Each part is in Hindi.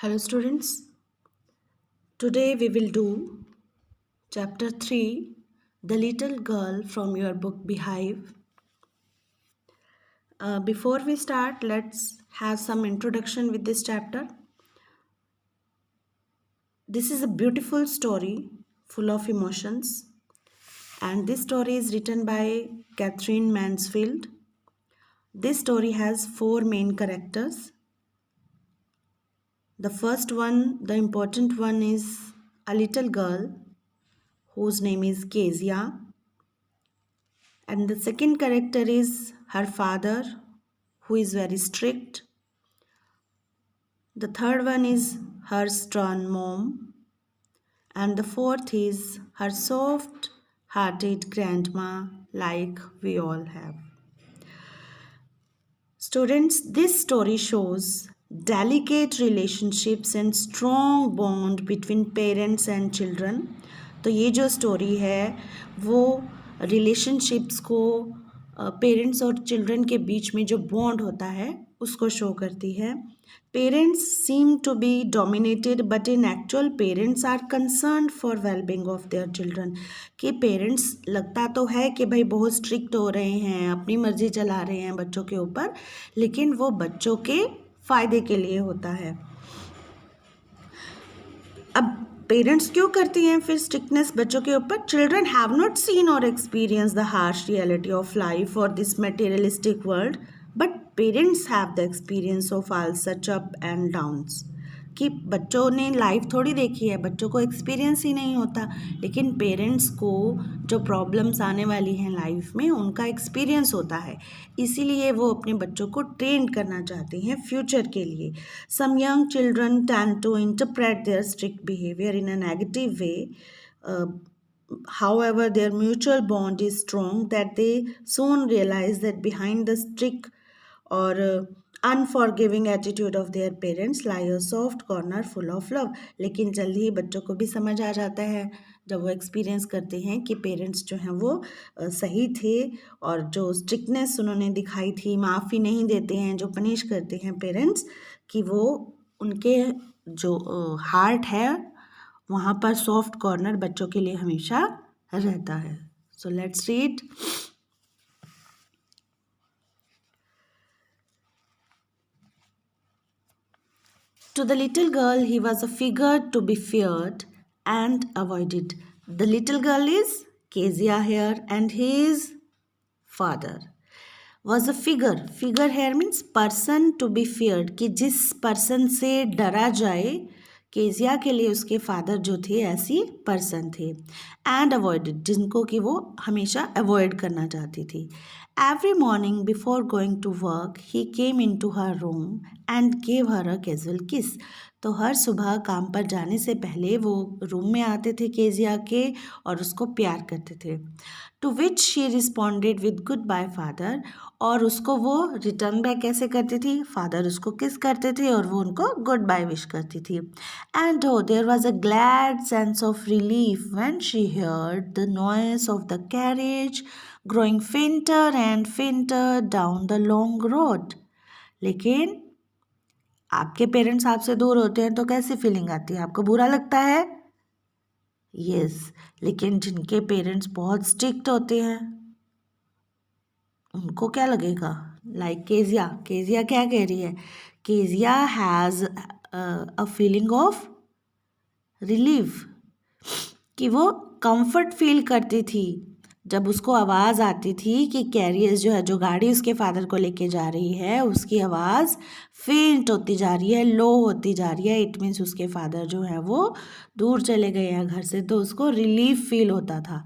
Hello students, today we will do chapter 3, The Little Girl from your book Beehive. Before we start, let's have some introduction with this chapter. This is a beautiful story full of emotions, and this story is written by Catherine Mansfield. This story has 4 main characters. The first one, the important one, is a little girl whose name is Kezia. And the second character is her father, who is very strict. The third one is her stern mom. And the fourth is her soft hearted grandma, like we all have. Students, this story shows delicate relationships and strong bond between parents and children. तो ये जो स्टोरी है वो रिलेशनशिप्स को पेरेंट्स और चिल्ड्रन के बीच में जो बॉन्ड होता है उसको शो करती है. Parents seem to be dominated but in actual parents are concerned for wellbeing of their children. कि पेरेंट्स लगता तो है कि भाई बहुत स्ट्रिक्ट हो रहे हैं, अपनी मर्जी चला रहे हैं बच्चों के ऊपर, लेकिन वो बच्चों के फ़ायदे के लिए होता है. अब पेरेंट्स क्यों करती हैं फिर स्ट्रिक्टनेस बच्चों के ऊपर? चिल्ड्रन हैव नॉट सीन और experience the harsh reality of life और this materialistic world, but parents have the experience of all such up and downs. कि बच्चों ने लाइफ थोड़ी देखी है, बच्चों को एक्सपीरियंस ही नहीं होता, लेकिन पेरेंट्स को जो प्रॉब्लम्स आने वाली हैं लाइफ में उनका एक्सपीरियंस होता है, इसीलिए वो अपने बच्चों को ट्रेन करना चाहते हैं फ्यूचर के लिए. Some young children tend to interpret their strict behaviour in a negative way. However, their mutual bond is strong that they soon realize that behind the strict or unforgiving attitude of their parents lie a soft corner full of love. लेकिन जल्दी ही बच्चों को भी समझ आ जाता है जब वो एक्सपीरियंस करते हैं कि पेरेंट्स जो हैं वो सही थे, और जो स्ट्रिक्टनेस उन्होंने दिखाई थी, माफ़ी नहीं देते हैं, जो पनिश करते हैं पेरेंट्स, कि वो उनके जो हार्ट है वहाँ पर सॉफ्ट कॉर्नर बच्चों के लिए हमेशा रहता है. So let's read. To the little girl, he was a figure to be feared and avoided. The little girl is Kezia here, and his father was a figure. Figure here means person to be feared, कि जिस person से डरा जाए. केजिया के लिए उसके फादर जो थे ऐसी पर्सन थे. एंड अवॉइडेड, जिनको कि वो हमेशा अवॉइड करना चाहती थी. Every morning before going to work he came in to her room and gave her a casual kiss. तो हर सुबह काम पर जाने से पहले वो रूम में आते थे केजिया के और उसको प्यार करते थे. To which she responded with goodbye father, और उसको वो रिटर्न बैक कैसे करती थी? फादर उसको किस करते थे और वो उनको गुड बाय विश करती थी. And oh, there was a glad sense of relief when she heard the noise of the carriage growing fainter and fainter down the long road. लेकिन आपके पेरेंट्स आपसे दूर होते हैं तो कैसी फीलिंग आती है? आपको बुरा लगता है? यस. लेकिन जिनके पेरेंट्स बहुत स्ट्रिक्ट होते हैं उनको क्या लगेगा? लाइक केजिया क्या कह रही है? Kezia has a feeling of relief, कि वो कंफर्ट फील करती थी जब उसको आवाज़ आती थी कि कैरियर्स जो है, जो गाड़ी उसके फादर को लेके जा रही है, उसकी आवाज़ फेंट होती जा रही है, लो होती जा रही है. इट मीन्स उसके फादर जो है वो दूर चले गए हैं घर से, तो उसको रिलीफ फील होता था.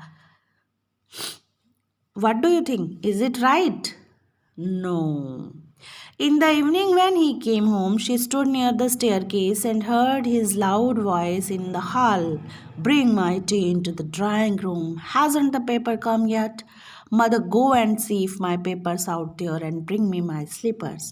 What do you think? Is it right? No. In the evening when he came home, she stood near the staircase and heard his loud voice in the hall. Bring my tea into the drawing room. Hasn't the paper come yet? Mother, go and see if my paper's out there and bring me my slippers.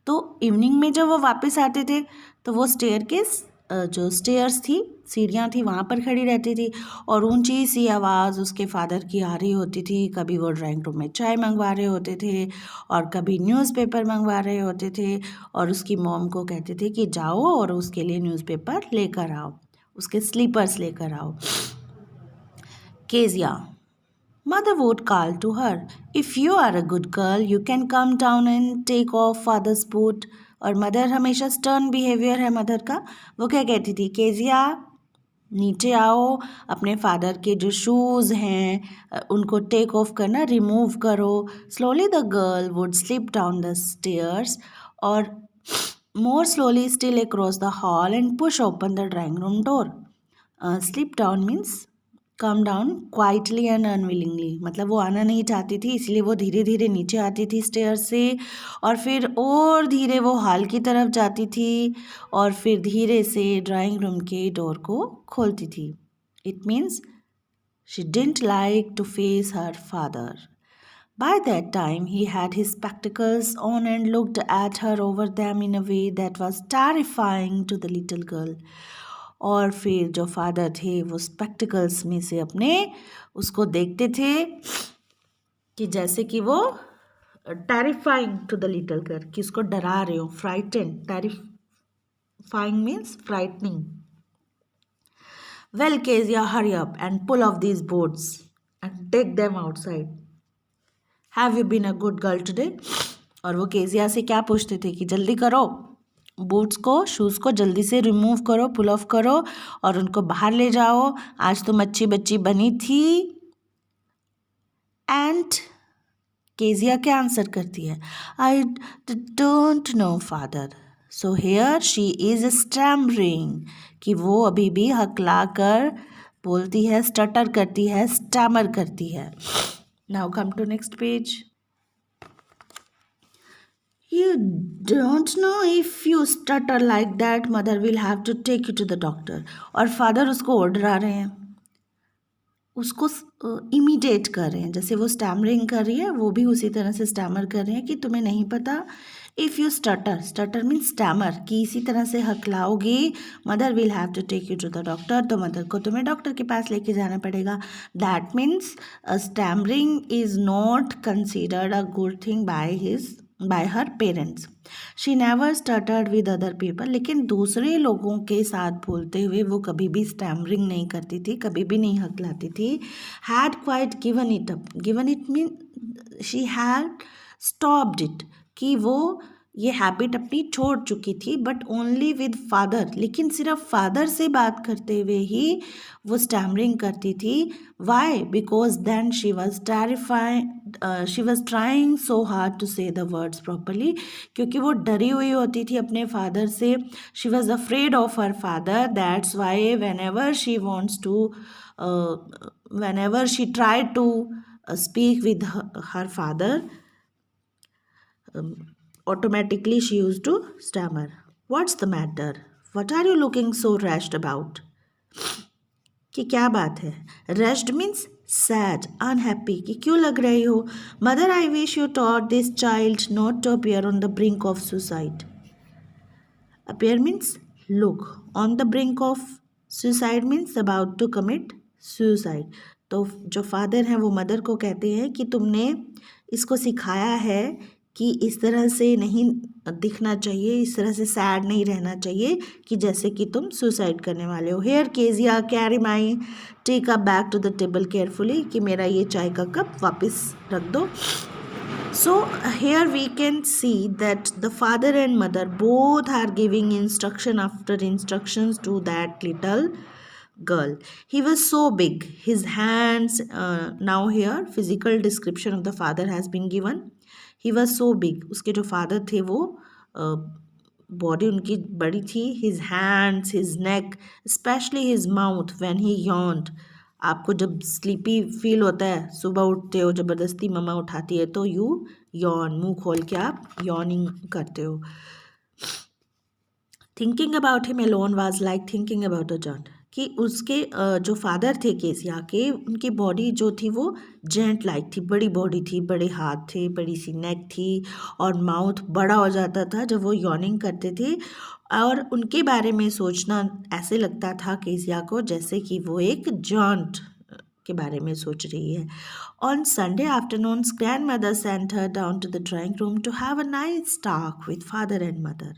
तो इवनिंग में जब वो वापस आते थे तो वो स्टेयरकेस जो स्टेयर्स थी, सीढ़ियाँ थी, वहाँ पर खड़ी रहती थी और ऊंची सी आवाज़ उसके फादर की आ रही होती थी। कभी वो ड्राइंग रूम में चाय मंगवा रहे होते थे और कभी न्यूज़पेपर मंगवा रहे होते थे और उसकी मॉम को कहते थे कि जाओ और उसके लिए न्यूज़पेपर लेकर आओ, उसके स्लीपर्स लेकर आओ। Kezia, Mother would call to her, if you are a good girl, you can come down and take off father's boot. और मदर हमेशा स्टर्न बिहेवियर है मदर का। वो क्या कहती थी, केजिया नीचे आओ, अपने फादर के जो शूज़ हैं उनको टेक ऑफ करना, रिमूव करो। Slowly the girl would slip down the stairs और more slowly still across the hall and push open the drawing room door. Slip down means come down quietly and unwillingly, मतलब वो आना नहीं चाहती थी, इसलिए वो धीरे धीरे नीचे आती थी स्टेयर से और फिर और धीरे वो हॉल की तरफ जाती थी और फिर धीरे से ड्राइंग रूम के डोर को खोलती थी। It means she didn't like to face her father. By that time, he had his spectacles on and looked at her over them in a way that was terrifying to the little girl. और फिर जो फादर थे वो स्पेक्टिकल्स में से अपने उसको देखते थे कि जैसे कि वो terrifying to the little girl, कि उसको डरा रहे हो, frighten, terrifying means frightening. Well Kezia, hurry up and pull off these boards and take them outside. Have you been a good girl today? और वो केजिया से क्या पूछते थे कि जल्दी करो, बूट्स को, शूज़ को जल्दी से रिमूव करो, पुल ऑफ करो और उनको बाहर ले जाओ, आज तुम अच्छी बच्ची बनी थी। एंड केजिया क्या आंसर करती है, I don't know father. So here she is stammering, कि वो अभी भी हकला कर बोलती है, स्टटर करती है, स्टैमर करती है। Now come to next page. You don't know if you stutter like that, mother will have to take you to the doctor. और फादर उसको ऑर्डर आ रहे हैं, उसको इमिटेट कर रहे हैं, जैसे वो स्टैमरिंग कर रही है वो भी उसी तरह से स्टैमर कर रहे हैं कि तुम्हें नहीं पता। If you stutter, stutter means stammer, कि इसी तरह से हकलाओगी, mother will have to take you to the doctor, तो मदर को तुम्हें डॉक्टर के पास लेके जाना पड़ेगा। That means stammering is not considered a good thing by her parents. She never stuttered with other people. लेकिन दूसरे लोगों के साथ बोलते हुए वो कभी भी स्टैमरिंग नहीं करती थी, कभी भी नहीं हकलाती थी। Had quite given it up. Given it mean she had stopped it, कि वो ये हैबिट अपनी छोड़ चुकी थी, बट ओनली विद फादर, लेकिन सिर्फ फादर से बात करते हुए ही वो स्टैमरिंग करती थी। Why? Because then she was she was trying so hard to say the words properly, क्योंकि वो डरी हुई होती थी अपने फादर से। She was afraid of her father, that's why whenever she wants to whenever she try to speak with her father, automatically she used to stammer. What's the matter? What are you looking so rushed about? कि क्या बात है? Rushed means sad, unhappy, कि क्यों लग रही हो? Mother, I wish you taught this child not to appear on the brink of suicide. Appear means look. On the brink of suicide means about to commit suicide. तो जो फादर हैं वो मदर को कहते हैं कि तुमने इसको सिखाया है कि इस तरह से नहीं दिखना चाहिए, इस तरह से सैड नहीं रहना चाहिए कि जैसे कि तुम सुसाइड करने वाले हो। Here Kezia, carry my tea cup back to the table carefully, कि मेरा ये चाय का कप वापस रख दो। So here we can see that the father and mother both are giving instruction after instructions to that little girl. He was so big, his hands, now here physical description of the father has been given. He was so big, उसके जो father थे वो बॉडी उनकी बड़ी थी। His hands, his neck, especially his mouth when he yawned. आपको जब स्लीपी फील होता है, सुबह उठते हो, ज़बरदस्ती मम्मा उठाती है तो यू यॉन, मुंह खोल के आप यॉनिंग करते हो। Thinking about him alone was like thinking about a John, कि उसके जो फादर थे केसिया के, उनकी बॉडी जो थी वो जेंट लाइक थी, बड़ी बॉडी थी, बड़े हाथ थे, बड़ी सी नेक थी और माउथ बड़ा हो जाता था जब वो यॉर्निंग करते थे। और उनके बारे में सोचना ऐसे लगता था केसिया को जैसे कि वो एक जॉन्ट के बारे में सोच रही है। On Sunday afternoons grandmother sent her down to the drawing room to have a nice talk with father and mother.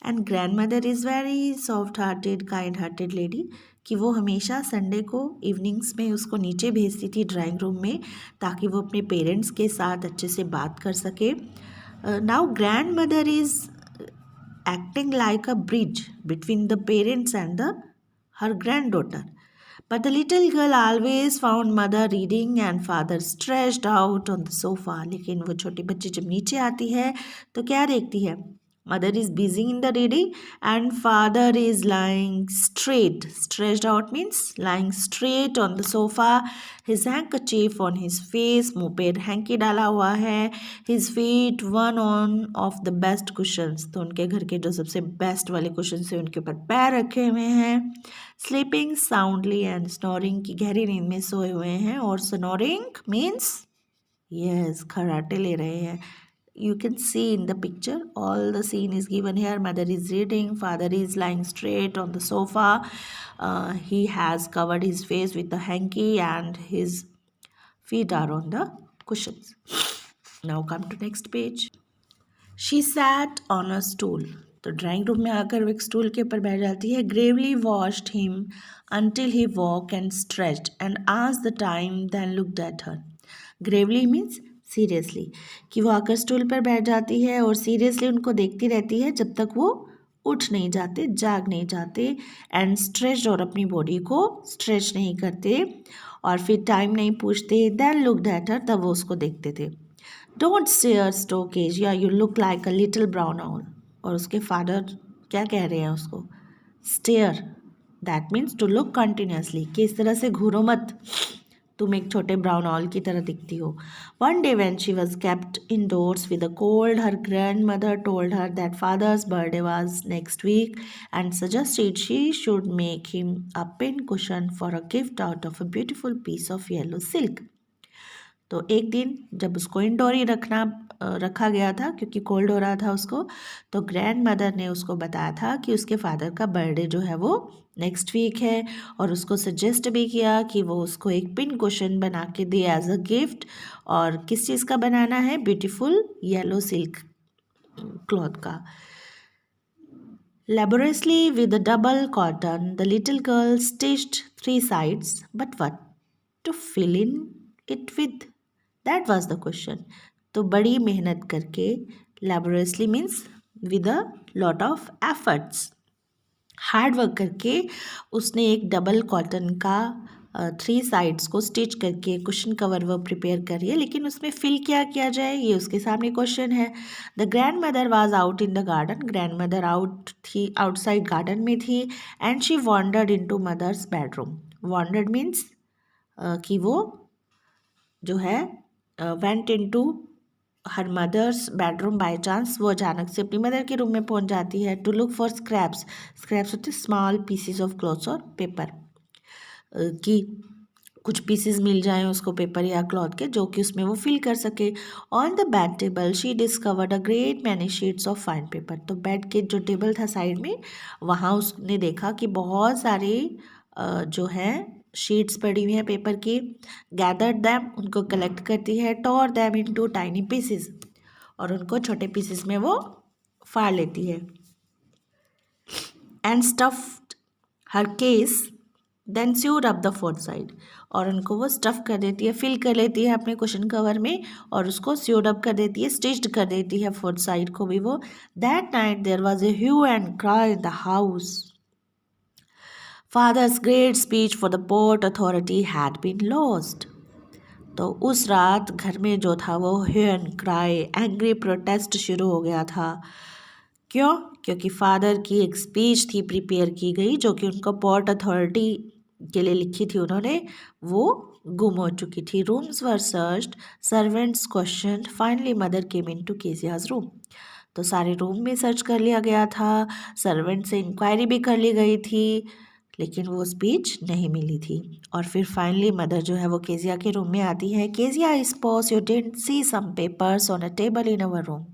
And grandmother is very soft hearted kind hearted lady, कि वो हमेशा संडे को इवनिंग्स में उसको नीचे भेजती थी ड्राइंग रूम में, ताकि वो अपने पेरेंट्स के साथ अच्छे से बात कर सके। Now grandmother is acting like a bridge between the parents and her granddaughter. But the little girl always found mother reading and father stretched out on the sofa. लेकिन वो छोटी बच्ची जब नीचे आती है तो क्या देखती है? Mother is busy in the reading and father is lying straight. Stretched out means lying straight on the sofa. His handkerchief on his face, मुंह पे हैंकी डाला हुआ है. His feet one on of the best cushions. तो उनके घर के जो सबसे बेस्ट वाले कुशन से उनके ऊपर पैर रखे हुए हैं. Sleeping soundly and snoring, की गहरी नींद में सोए हुए हैं. और snoring means yes, खर्राटे ले रहे हैं. You can see in the picture, all the scene is given here. Mother is reading, father is lying straight on the sofa. He has covered his face with a hanky and his feet are on the cushions. Now come to next page. She sat on a stool. तो ड्राइंग रूम में आकर वो एक स्टूल के ऊपर बैठ जाती है. Gravely watched him until he walked and stretched and asked the time, then looked at her. Gravely means seriously, कि वो आकर स्टूल पर बैठ जाती है और सीरियसली उनको देखती रहती है जब तक वो उठ नहीं जाते, जाग नहीं जाते. एंड स्ट्रेच, और अपनी बॉडी को स्ट्रेच नहीं करते और फिर टाइम नहीं पूछते. देन लुक्ड एट हर, तब वो उसको देखते थे. Don't stare so Kezia, you look like a little brown owl. और उसके फादर क्या कह रहे हैं उसको? Stare, that means to look continuously, कि इस तरह से घूरो मत, तुम एक छोटे ब्राउन ऑल की तरह दिखती हो. One day when she was kept indoors with a cold, her grandmother told her that father's birthday was next week and suggested she should make him a pin cushion for a gift out of a beautiful piece of yellow silk. तो एक दिन जब उसको इंडोर ही रखा गया था क्योंकि कोल्ड हो रहा था उसको, तो ग्रैंड मदर ने उसको बताया था कि उसके फादर का बर्थडे जो है वो नेक्स्ट वीक है, और उसको सजेस्ट भी किया कि वो उसको एक पिन कुशन बना के दे एज अ गिफ्ट. और किस चीज़ का बनाना है? ब्यूटीफुल येलो सिल्क क्लॉथ का. Laboriously with a double cotton, the little girl stitched 3 sides, but what to fill in it with? That was the question. तो बड़ी मेहनत करके, laboriously means with a lot of efforts, hard work करके उसने एक डबल कॉटन का 3 साइड्स को स्टिच करके कुशन कवर वो प्रिपेयर करी है. लेकिन उसमें फिल क्या किया जाए, ये उसके सामने क्वेश्चन है. The grandmother was out in the garden. Grandmother outside garden में थी. And she wandered into mother's bedroom. Wandered means कि वो जो है went in to her mother's bedroom. By chance वो अचानक से अपनी मदर के रूम में पहुंच जाती है. To look for scraps. Scraps होते स्मॉल पीसीज ऑफ क्लॉथ्स और पेपर, कि कुछ पीसेस मिल जाएं उसको पेपर या क्लॉथ के जो कि उसमें वो फिल कर सके. On the bed table she discovered a great many sheets of fine paper. तो बेड के जो टेबल था साइड में, वहाँ उसने देखा कि बहुत सारे जो है शीट्स पड़ी हुई हैं पेपर की. गैदर्ड दैम, उनको कलेक्ट करती है. Tore them into tiny pieces, और उनको छोटे पीसेस में वो फाड़ लेती है. And stuffed her case, then sewed up the fourth side. और उनको वो स्टफ़ कर देती है, फिल कर लेती है अपने कुशन कवर में, और उसको स्यूड अप कर देती है, स्टिच्ड कर देती है फोर्थ साइड को भी वो. That night there was a hue and cry in the house. Father's great speech for the Port Authority had been lost. तो उस रात घर में जो था वो hue and cry, angry protest शुरू हो गया था. क्यों? क्योंकि फादर की एक स्पीच थी प्रिपेयर की गई जो कि उनको पोर्ट अथॉरिटी के लिए लिखी थी उन्होंने, वो गुम हो चुकी थी. Rooms were searched, servants questioned, finally mother came in to Kezia's room. तो सारे रूम में सर्च कर लिया गया था, सर्वेंट से इंक्वायरी भी कर ली गई थी. लेकिन वो स्पीच नहीं मिली थी। और फिर फाइनली मदर जो है वो केजिया के रूम में आती है। Kezia, I suppose you didn't see some papers on a table in our room.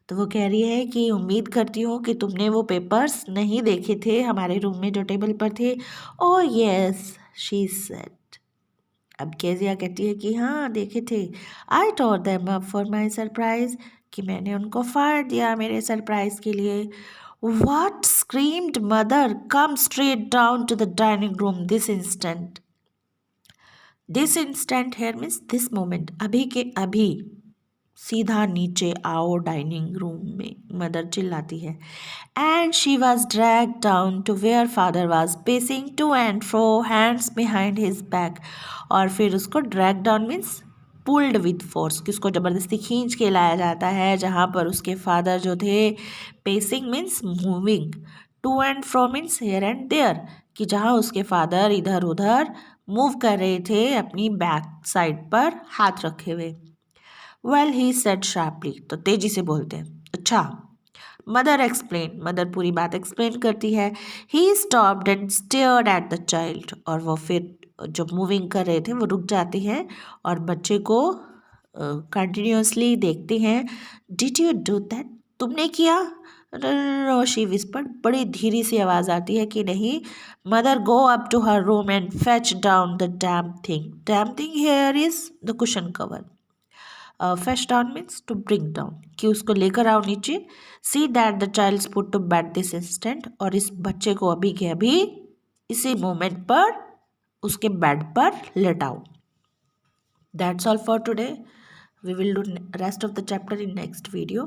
तो वो कह रही है कि उम्मीद करती हूँ कि तुमने वो पेपर्स नहीं देखे थे हमारे रूम में जो टेबल पर थे। Oh yes, she said. अब केजिया कहती है कि हाँ देखे थे। I tore them up for my surprise, कि मैंने उनको फाड़ दिया मेरे सरप्राइज के लिए। What? Screamed mother. Come straight down to the dining room this instant. This instant here means this moment. अभी के अभी सीधा नीचे आओ डाइनिंग रूम में, मदर चिल्लाती है। And she was drag down to where father was pacing to and fro, hands behind his back. और फिर उसको drag down means pulled with force, कि उसको ज़बरदस्ती खींच के लाया जाता है, जहाँ पर उसके फादर जो थे, pacing means moving, to and fro means here and there, कि जहाँ उसके फादर इधर उधर मूव कर रहे थे अपनी बैक साइड पर हाथ रखे हुए। वेल ही सेड शार्पली, तो तेजी से बोलते हैं। अच्छा, मदर एक्सप्लेन, मदर पूरी बात एक्सप्लेन करती है। He stopped and stared at the child, और वो फिर जो मूविंग कर रहे थे वो रुक जाते हैं और बच्चे को कंटिन्यूसली देखते हैं। डिड यू डू दैट, तुमने किया? नो, शी विस्पर्ड, बड़ी धीरे सी आवाज़ आती है कि नहीं। Mother go up to her room and fetch down the damn thing. Damn thing here is the cushion cover. Fetch down means to bring down, कि उसको लेकर आओ नीचे। See that the child put to bed this instant, और इस बच्चे को अभी के अभी इसी मोमेंट पर उसके बेड पर लेटाओ। That's all for today. We will do rest of the chapter in next video.